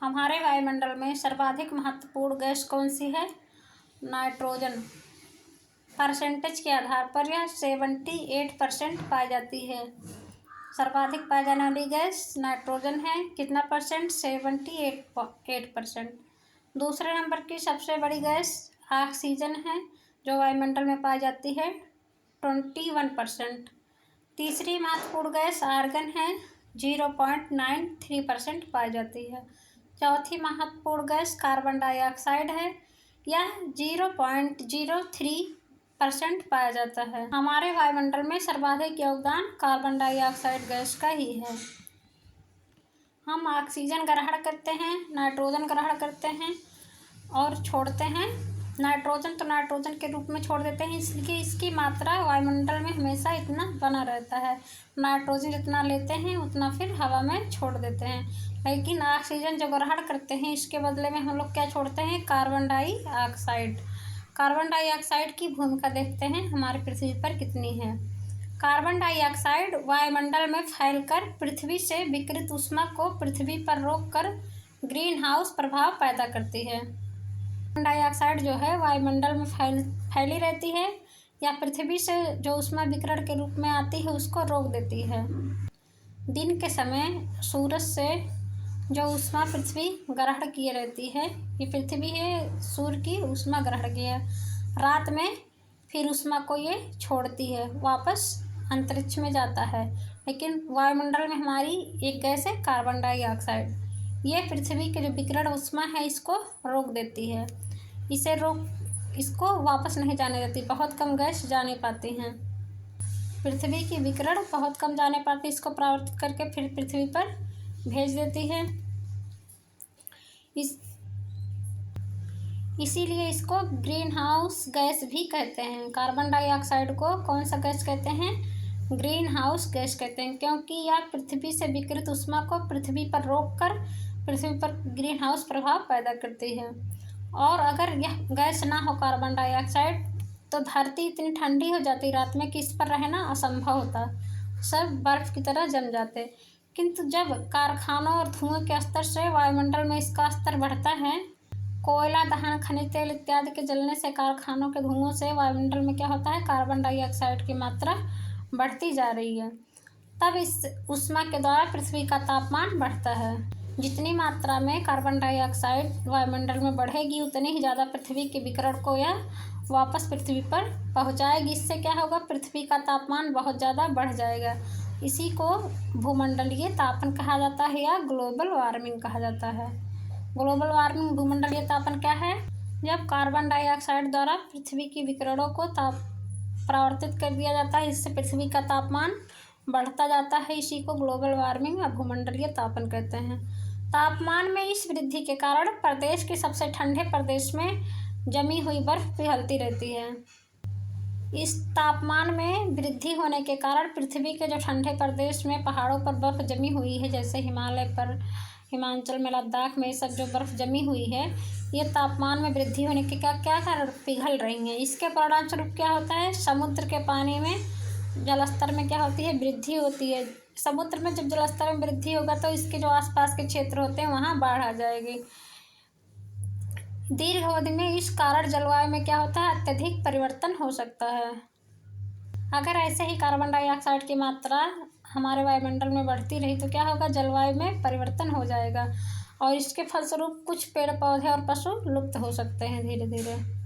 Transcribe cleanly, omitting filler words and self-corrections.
हमारे वायुमंडल में सर्वाधिक महत्वपूर्ण गैस कौन सी है? नाइट्रोजन। परसेंटेज के आधार पर यह 78% पाई जाती है। सर्वाधिक पाई जाने वाली गैस नाइट्रोजन है। कितना परसेंट? 78%। दूसरे नंबर की सबसे बड़ी गैस ऑक्सीजन है, जो वायुमंडल में पाई जाती है 21%। तीसरी महत्वपूर्ण गैस आर्गन है, 0.93% पाई जाती है। चौथी महत्वपूर्ण गैस कार्बन डाइऑक्साइड है, यह 0.03% पाया जाता है। हमारे वायुमंडल में सर्वाधिक योगदान कार्बन डाइऑक्साइड गैस का ही है। हम ऑक्सीजन ग्रहण करते हैं, नाइट्रोजन ग्रहण करते हैं और छोड़ते हैं। नाइट्रोजन तो नाइट्रोजन के रूप में छोड़ देते हैं, इसलिए इसकी मात्रा वायुमंडल में हमेशा इतना बना रहता है। नाइट्रोजन जितना लेते हैं उतना फिर हवा में छोड़ देते हैं। लेकिन ऑक्सीजन जो ग्रहण करते हैं, इसके बदले में हम लोग क्या छोड़ते हैं? Carbon dioxide. कार्बन डाइऑक्साइड की भूमिका देखते हैं हमारे पृथ्वी पर कितनी है। कार्बन डाइऑक्साइड वायुमंडल में फैलकर पृथ्वी से विकिरित ऊष्मा को पृथ्वी पर रोककर ग्रीन हाउस प्रभाव पैदा करती है। कार्बन डाइऑक्साइड जो है वायुमंडल में फैली रहती है या पृथ्वी से जो ऊष्मा विकिरण के रूप में आती है उसको रोक देती है। दिन के समय सूरज से जो ऊष्मा पृथ्वी ग्रहण किए रहती है, ये पृथ्वी है सूर्य की ऊष्मा ग्रहण किए। रात में फिर ऊष्मा को ये छोड़ती है, वापस अंतरिक्ष में जाता है। लेकिन वायुमंडल में हमारी एक गैस है कार्बन डाइऑक्साइड, ये पृथ्वी के जो विकिरण ऊष्मा है इसको रोक देती है। इसको वापस नहीं जाने देती। बहुत कम गैस जाने पाती हैं। पृथ्वी की विकिरण बहुत कम जाने पाती, इसको परावर्तित करके फिर पृथ्वी पर भेज देती है। इसीलिए इसको ग्रीन हाउस गैस भी कहते हैं। कार्बन डाइऑक्साइड को कौन सा गैस कहते हैं? ग्रीन हाउस गैस कहते हैं, क्योंकि यह पृथ्वी से विकिरित ऊष्मा को पृथ्वी पर रोककर पृथ्वी पर ग्रीन हाउस प्रभाव पैदा करती है। और अगर यह गैस ना हो कार्बन डाइऑक्साइड, तो धरती इतनी ठंडी हो जाती रात में कि इस पर रहना असंभव होता, सब बर्फ की तरह जम जाते। किंतु जब कारखानों और धुएं के स्तर से वायुमंडल में इसका स्तर बढ़ता है, कोयला दहन, खनिज तेल इत्यादि के जलने से, कारखानों के धुओं से वायुमंडल में क्या होता है? कार्बन डाइऑक्साइड की मात्रा बढ़ती जा रही है। तब इस ऊष्मा के द्वारा पृथ्वी का तापमान बढ़ता है। जितनी मात्रा में कार्बन डाइऑक्साइड वायुमंडल में बढ़ेगी, उतनी ही ज़्यादा पृथ्वी के विकिरण को यह वापस पृथ्वी पर पहुंचाएगी। इससे क्या होगा? पृथ्वी का तापमान बहुत ज़्यादा बढ़ जाएगा। इसी को भूमंडलीय तापन कहा जाता है या ग्लोबल वार्मिंग कहा जाता है। ग्लोबल वार्मिंग, भूमंडलीय तापन क्या है? जब कार्बन डाइऑक्साइड द्वारा पृथ्वी की विकिरणों को परावर्तित कर दिया जाता है, इससे पृथ्वी का तापमान बढ़ता जाता है। इसी को ग्लोबल वार्मिंग या भूमंडलीय तापन कहते हैं। तापमान में इस वृद्धि के कारण प्रदेश के सबसे ठंडे प्रदेश में जमी हुई बर्फ पिघलती रहती है। इस तापमान में वृद्धि होने के कारण पृथ्वी के जो ठंडे प्रदेश में पहाड़ों पर बर्फ जमी हुई है, जैसे हिमालय पर, हिमाचल में, लद्दाख में, सब जो बर्फ जमी हुई है, ये तापमान में वृद्धि होने के क्या कारण पिघल रही हैं। इसके परिणाम स्वरूप क्या होता है? समुद्र के पानी में जलस्तर में क्या होती है? वृद्धि होती है। समुद्र में जब जलस्तर में वृद्धि होगा तो इसके जो आसपास के क्षेत्र होते हैं वहाँ बाढ़ आ जाएगी। दीर्घ अवधि में इस कारण जलवायु में क्या होता है? अत्यधिक परिवर्तन हो सकता है। अगर ऐसे ही कार्बन डाइऑक्साइड की मात्रा हमारे वायुमंडल में बढ़ती रही तो क्या होगा? जलवायु में परिवर्तन हो जाएगा और इसके फलस्वरूप कुछ पेड़ पौधे और पशु लुप्त हो सकते हैं धीरे धीरे।